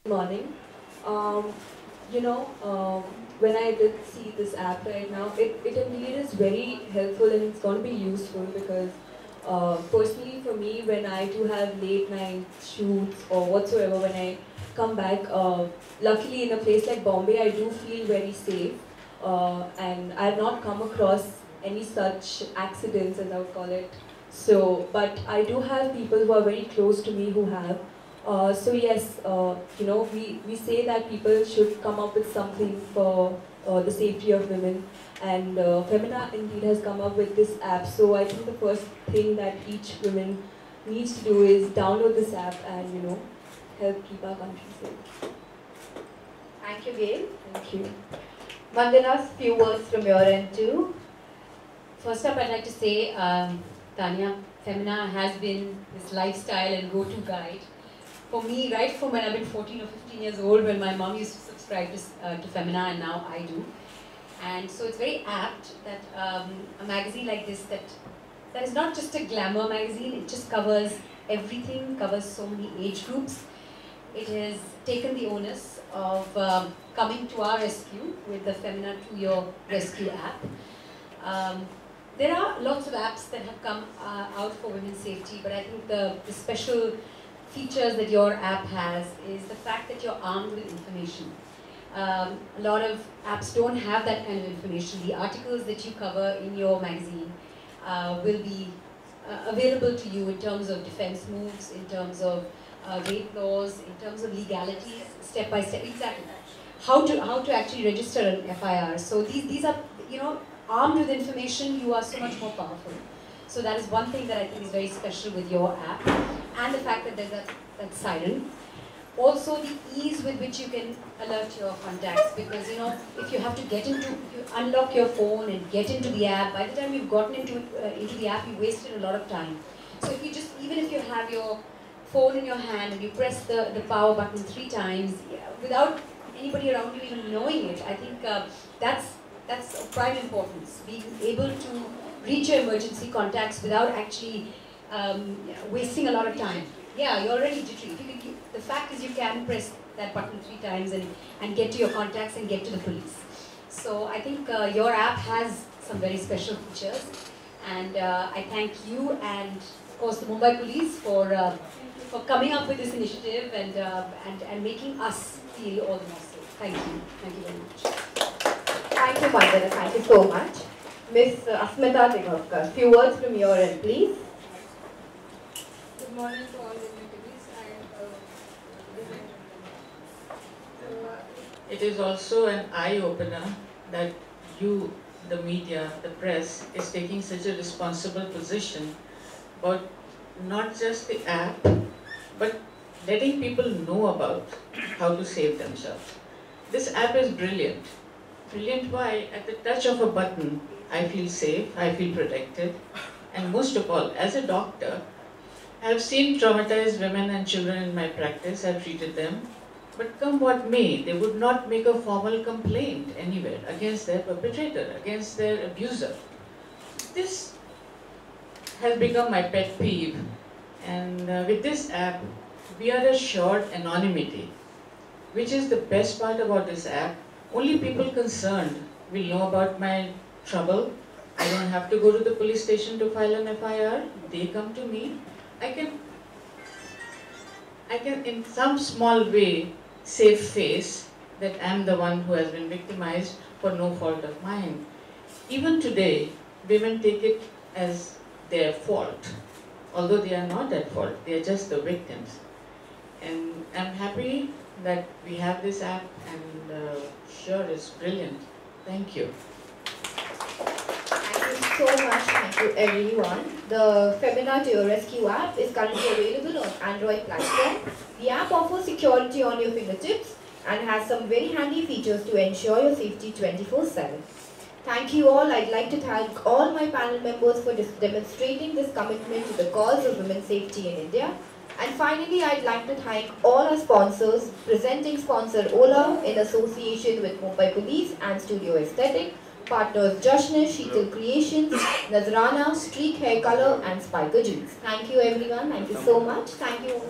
Morning. Um, when I did see this app right now, it indeed is very helpful and it's going to be useful because personally for me, when I do have late night shoots or whatsoever, when I come back, luckily in a place like Bombay, I do feel very safe and I have not come across any such accidents as I would call it. So, but I do have people who are very close to me who have. So yes, we say that people should come up with something for the safety of women, and Femina indeed has come up with this app. So I think the first thing that each woman needs to do is download this app and help keep our country safe. Thank you, Gail. Thank you. Vandana's few words from your end too. First up, I'd like to say, Tanya, Femina has been this lifestyle and go-to guide for me, right from when I've been 14 or 15 years old, when my mom used to subscribe to Femina, and now I do. And so it's very apt that a magazine like this, that is not just a glamour magazine, it just covers everything, covers so many age groups. It has taken the onus of coming to our rescue with the Femina to Your Rescue app. There are lots of apps that have come out for women's safety, but I think the special features that your app has is the fact that you're armed with information. A lot of apps don't have that kind of information. The articles that you cover in your magazine will be available to you in terms of defense moves, in terms of rape laws, in terms of legalities, step by step, exactly. How to actually register an FIR. So these are, armed with information, you are so much more powerful. So that is one thing that I think is very special with your app, and the fact that there's that siren. Also the ease with which you can alert your contacts, because if you have to if you unlock your phone and get into the app, by the time you've gotten into the app, you wasted a lot of time. So if you even if you have your phone in your hand and you press the power button 3 times, without anybody around you even knowing it, I think that's of prime importance, being able to reach your emergency contacts without actually wasting a lot of time. Yeah, you're already jittery. The fact is you can press that button 3 times and get to your contacts and get to the police. So I think your app has some very special features, and I thank you and of course the Mumbai Police for coming up with this initiative and making us feel all the more safe. Thank you. Thank you very much. Thank you, Vandana. Thank you so much. Miss Asmita Tighavkar, few words from your end, please. Good morning to all dignitaries and it is also an eye-opener that you, the media, the press, is taking such a responsible position about not just the app, but letting people know about how to save themselves. This app is brilliant. Brilliant why? At the touch of a button, I feel safe, I feel protected, and most of all, as a doctor, I have seen traumatized women and children in my practice. I have treated them, but come what may, they would not make a formal complaint anywhere against their perpetrator, against their abuser. This has become my pet peeve, and with this app, we are assured anonymity, which is the best part about this app. Only people concerned will know about my trouble. I don't have to go to the police station to file an FIR. They come to me. I can in some small way save face that I'm the one who has been victimized for no fault of mine. Even today, women take it as their fault, although they are not at fault, they are just the victims. And I'm happy that we have this app, and sure, it's brilliant. Thank you. Thank you so much. Thank you, everyone. The Femina to Your Rescue app is currently available on Android platform. The app offers security on your fingertips and has some very handy features to ensure your safety 24/7. Thank you all. I'd like to thank all my panel members for demonstrating this commitment to the cause of women's safety in India. And finally, I'd like to thank all our sponsors, presenting sponsor Ola in association with Mumbai Police and Studio Aesthetic, partners Jashner, Sheetal Creations, Nazrana, Streak Hair Color and Spiker Jeans. Thank you everyone. Thank you so much. Thank you.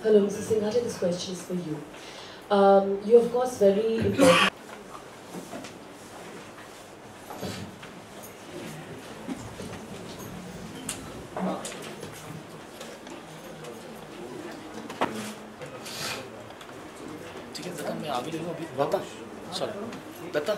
Hello, Mrs. Singhate, this question is for you. You of course very important. ठीक है, दत्ता मैं आगे ले लूँ अभी। दत्ता, चल, Dutta.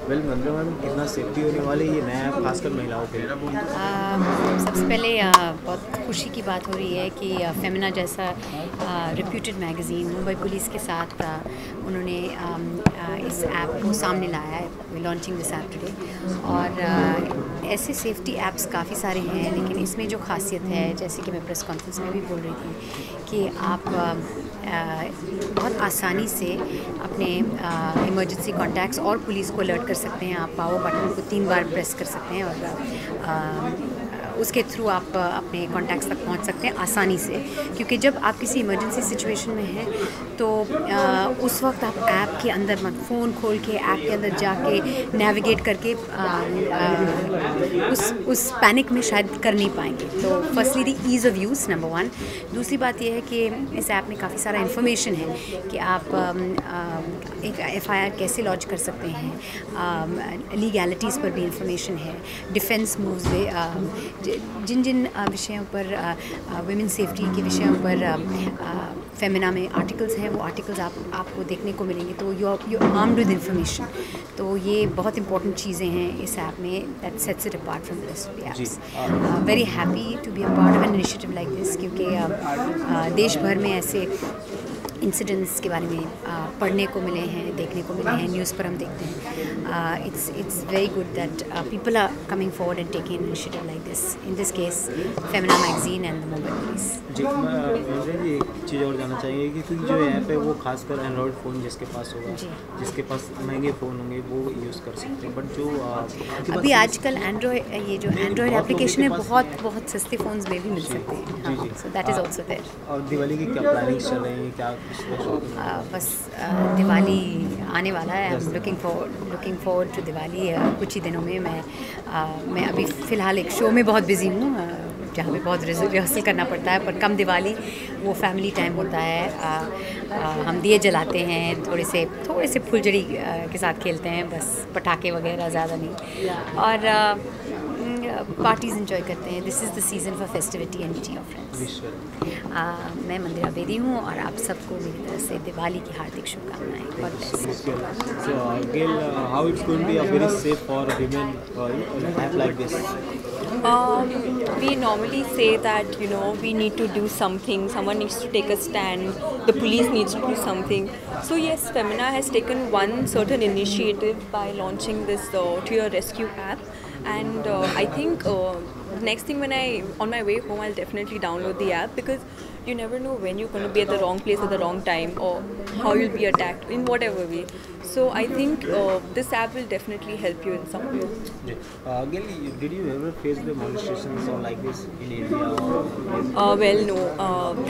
Well मंदिरा ma'am, कितना safety होने वाली ये नया ऐप खासकर महिलाओं के लिए? सबसे पहले बहुत खुशी की बात हो रही है कि फेमिना जैसा रिप्यूटेड मैगज़ीन मुंबई पुलिस के साथ उन्होंने इस ऐप को सामने लाया है। We launching this app today. और ऐसे सेफ्टी ऐप्स काफ़ी सारे हैं, लेकिन इसमें जो खासियत है, जैसे कि मैं प्रेस कॉन्फ्रेंस में भी बोल रही थी, कि आप बहुत आसानी से अपने इमरजेंसी कॉन्टैक्ट्स और पुलिस को अलर्ट कर सकते हैं। आप पावर बटन को 3 बार प्रेस कर सकते हैं और उसके थ्रू आप अपने कॉन्टैक्ट्स तक पहुंच सकते हैं आसानी से। क्योंकि जब आप किसी इमरजेंसी सिचुएशन में हैं तो उस वक्त आप ऐप के अंदर मत, फ़ोन खोल के ऐप के अंदर जाके नेविगेट करके उस पैनिक में शायद कर नहीं पाएंगे। तो firstly the ease of use number 1। दूसरी बात यह है कि इस ऐप में काफ़ी सारा इन्फॉर्मेशन है कि आप एक FIR कैसे लॉन्च कर सकते हैं, लीगैलिटीज़ पर भी इंफॉर्मेशन है, डिफेंस मूव्स जिन जिन विषयों पर वुमेन सेफ्टी के विषयों पर फेमिना में आर्टिकल्स हैं, वो आर्टिकल्स आपको देखने को मिलेंगे। तो यू आर्म्ड विद इंफॉर्मेशन। तो ये बहुत इंपॉर्टेंट चीज़ें हैं इस ऐप में, that sets it apart from the rest of the apps. Very happy to be a part of an initiative like this, क्योंकि देश भर में ऐसे इंसिडेंट्स के बारे में पढ़ने को मिले हैं, देखने को मिले हैं, न्यूज़ पर हम देखते हैं। It's very good that people are coming forward and taking an initiative like this, in this case Femina magazine and the Mumbai police. जी, मैं एक चीज़ और जानना चाहिए कि क्योंकि जो ऐप है वो खासकर एंड्रॉयड फ़ोन जिसके पास होगा, जिसके पास महंगे फ़ोन होंगे वो यूज़ कर सकते हैं, बट जो अभी आजकल एंड्रॉयड, ये जो एंड्रॉयड एप्लीकेशन है बहुत सस्ते फ़ोन्स में भी मिल सकते हैं। जी, so that is also there. और दिवाली की क्या प्लानिंग्स चल रही हैं, क्या बस दिवाली आने वाला है। I am looking forward to Diwali. कुछ ही दिनों में मैं अभी फ़िलहाल एक शो में बहुत बिज़ी हूँ जहाँ पे बहुत रिहर्सल करना पड़ता है, पर कम दिवाली वो फैमिली टाइम होता है। हम दिए जलाते हैं, थोड़े से फुलझड़ी के साथ खेलते हैं, बस पटाखे वगैरह ज़्यादा नहीं, और पार्टीज़ इंजॉय करते हैं। This is the season for festivity and meeting of friends. मैं मंदिरा बेदी हूँ और आप सबको मेरी तरफ से दिवाली की हार्दिक शुभकामनाएं। God bless. So Gail, how it's going to be a very safe for women app like this? We normally say that, you know, we need to do something, someone needs to take a stand, the police needs to do something. So yes, Femina has taken one certain initiative by launching this To Your Rescue app, and I think the next thing when on my way home, I'll definitely download the app, because you never know when you're going to be at the wrong place at the wrong time, or how you'll be attacked in whatever way. So I think this app will definitely help you in some way. Gail, did you ever face the molestations or like this in India? Well, no,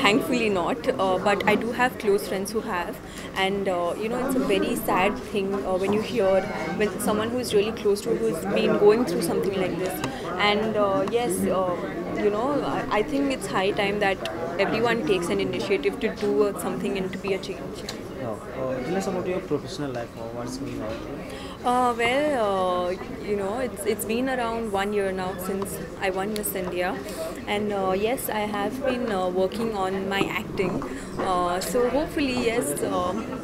thankfully not. But I do have close friends who have, and you know, it's a very sad thing when you hear when someone who is really close to you who's been going through something like this. And yes, you know, I think it's high time that everyone takes an initiative to do something and to be a change. Tell us about your professional life or what's going on. Well, you know, it's been around 1 year now since I won Miss India, and yes, I have been working on my acting. So hopefully, yes,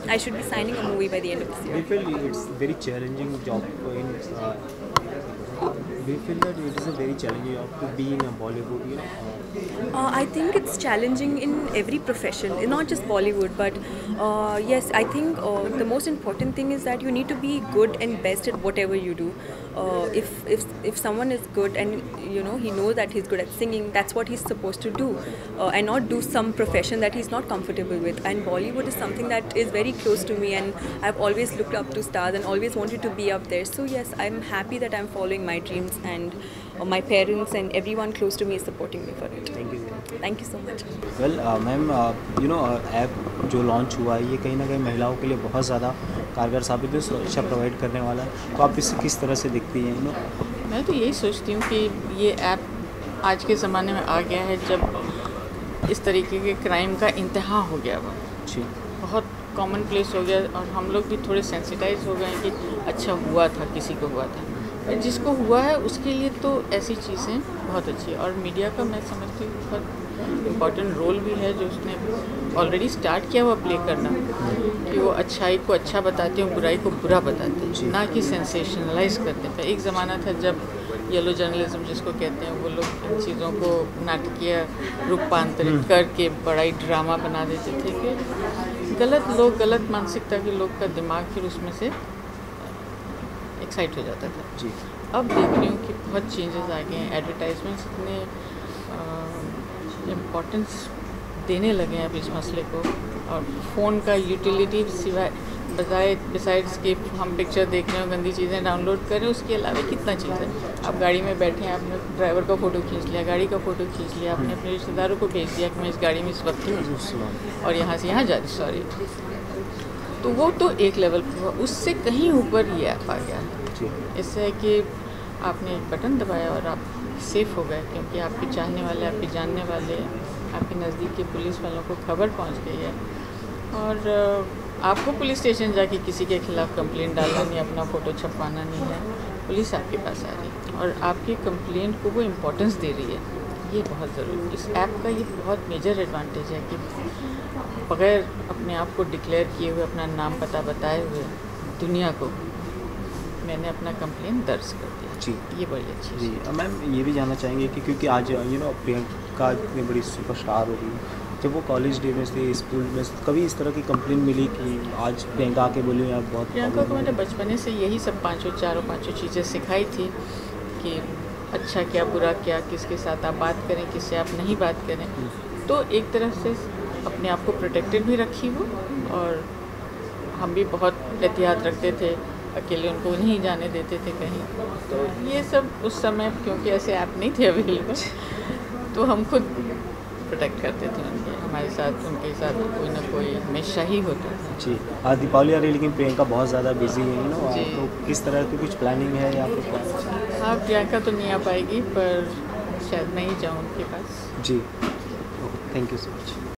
I should be signing a movie by the end of this year. Do you feel it's very challenging job in? Do you feel that it is a very challenging job to be in a Bollywood? You know? I think it's challenging in every profession, not just Bollywood, but yes, I think the most important thing is that you need to be good and best at whatever you do. if someone is good and he knows that he's good at singing, that's what he's supposed to do, and not do some profession that he's not comfortable with. And Bollywood is something that is very close to me, and I've always looked up to stars and always wanted to be up there. So yes, I'm happy that I'm following my dreams, and my parents and everyone close to me is supporting me for it. Thank you so much. Well ma'am, app जो launch हुआ है ये कहीं ना कहीं महिलाओं के लिए बहुत ज़्यादा कारगर साबित है, सुरक्षा प्रोवाइड करने वाला है, तो आप इसे किस तरह से दिखती हैं? मैं तो यही सोचती हूँ कि ये ऐप आज के ज़माने में आ गया है जब इस तरीके के क्राइम का इंतहा हो गया हुआ, बहुत कॉमन प्लेस हो गया, और हम लोग भी थोड़े सेंसिटाइज हो गए कि अच्छा हुआ था, किसी को हुआ था, जिसको हुआ है उसके लिए तो ऐसी चीज़ें बहुत अच्छी है। और मीडिया का मैं समझती हूँ बहुत इम्पॉर्टेंट रोल भी है जो उसने ऑलरेडी स्टार्ट किया हुआ प्ले करना, कि वो अच्छाई को अच्छा बताते हैं, बुराई को बुरा बताते हैं, ना कि सेंसेशनलाइज करते हैं। एक ज़माना था जब येलो जर्नलिज्म जिसको कहते हैं, वो लोग इन चीज़ों को नाटकीय रूपांतरित करके बड़ा ही ड्रामा बना देते थे कि गलत मानसिकता के लोग का दिमाग फिर उसमें से एक्साइट हो जाता था। जी अब देख रही हूँ कि बहुत चेंजेस आ गए हैं, एडवर्टाइजमेंट्स इतने इम्पोर्टेंस देने लगे हैं अब इस मसले को, और फ़ोन का यूटिलिटी सिवाय बिसाइड्स कि हम पिक्चर देख रहे हो, गंदी चीज़ें डाउनलोड करें, उसके अलावा कितना चीज़ है। आप गाड़ी में बैठे हैं, आपने ड्राइवर का फ़ोटो खींच लिया, गाड़ी का फ़ोटो खींच लिया, आपने अपने रिश्तेदारों को भेज दिया कि मैं इस गाड़ी में इस वक्त हूँ और यहाँ से यहाँ जा रही, सॉरी। तो वो तो एक लेवल पर हुआ, उससे कहीं ऊपर ये ऐप आ गया है। इससे है कि आपने एक बटन दबाया और आप सेफ़ हो गए, क्योंकि आपके चाहने वाले, आपके जानने वाले, आपके नज़दीक के पुलिस वालों को खबर पहुंच गई है, और आपको पुलिस स्टेशन जाके किसी के खिलाफ कंप्लेंट डालना नहीं, अपना फ़ोटो छपवाना नहीं है, पुलिस आपके पास आ रही है और आपकी कंप्लेंट को वो इम्पोर्टेंस दे रही है। ये बहुत ज़रूरी, इस ऐप का ये बहुत मेजर एडवांटेज है कि बग़ैर अपने आप को डिक्लेयर किए हुए, अपना नाम पता बताए हुए दुनिया को मैंने अपना कंप्लेंट दर्ज कर दिया। जी, ये बड़ी अच्छी जी। मैम ये भी जानना चाहेंगे कि क्योंकि आज प्रियंका इतनी बड़ी सुपरस्टार हो गई, जब वो कॉलेज डे में थे, स्कूल में, कभी इस तरह की कंप्लेंट मिली कि आज प्रियंका आके बोली यार बहुत? प्रियंका को मैंने बचपने से यही सब चारों पाँचों चीज़ें सिखाई थी कि अच्छा क्या, बुरा क्या, किसके साथ आप बात करें, किससे आप नहीं बात करें। तो एक तरह से अपने आप को प्रोटेक्टेड भी रखी वो, और हम भी बहुत एहतियात रखते थे, अकेले उनको नहीं जाने देते थे कहीं। तो ये सब उस समय, क्योंकि ऐसे ऐप नहीं थे अवेलेबल, तो हम खुद प्रोटेक्ट करते थे उनके, हमारे साथ, उनके साथ कोई ना कोई हमेशा ही होता था। जी, दीपावली आ रही, लेकिन प्रियंका बहुत ज़्यादा बिजी है तो किस तरह की कुछ प्लानिंग है या फिर क्या? हाँ, प्रियंका तो नहीं आ पाएगी, पर शायद मैं ही जाऊँ उनके पास। जी, थैंक यू सो मच।